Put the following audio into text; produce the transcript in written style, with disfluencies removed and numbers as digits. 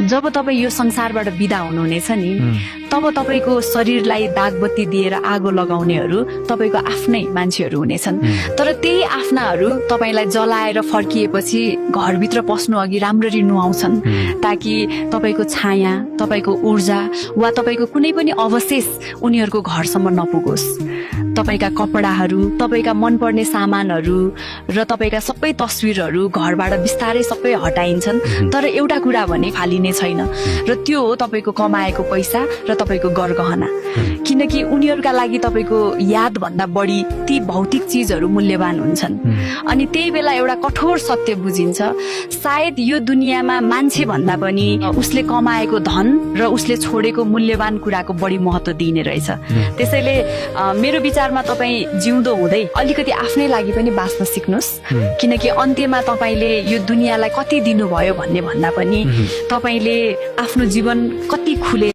जब तपाईँ यो संसारबाट बिदा हुनुहुनेछ नि तब तपाईँको शरीरलाई दागबत्ती दिएर आगो लगाउनेहरू तपाईँको आफ्नै मान्छेहरू हुनेछन्। तर त्यही आफ्नाहरू तपाईँलाई जलाएर फर्किएपछि घरभित्र पस्नु अघि राम्ररी नुहाउँछन् ताकि तपाईँको छाया, तपाईँको ऊर्जा वा तपाईँको कुनै पनि अवशेष उनीहरूको घरसम्म नपुगोस्। तपाईँका कपडाहरू, तपाईँका मनपर्ने सामानहरू र तपाईँका सबै तस्विरहरू घरबाट बिस्तारै सबै हटाइन्छन्। तर एउटा कुरा भने फालिने छैन र त्यो हो तपाईँको कमाएको पैसा र तपाईँको गरगहना। किनकि उनीहरूका लागि तपाईँको यादभन्दा बढी ती भौतिक चिजहरू मूल्यवान हुन्छन्। अनि त्यही बेला एउटा कठोर सत्य बुझिन्छ, सायद यो दुनियाँमा मान्छे भन्दा पनि उसले कमाएको धन र उसले छोडेको मूल्यवान कुराको बढी महत्त्व दिइने रहेछ। त्यसैले मेरो विचारमा तपाईँ जिउँदो हुँदै अलिकति आफ्नै लागि पनि बाँच्न सिक्नुहोस्। किनकि अन्त्यमा तपाईँले यो दुनियाँलाई कति दिनुभयो भन्ने भन्दा पनि तपाईँले आफ्नो जीवन कति खुले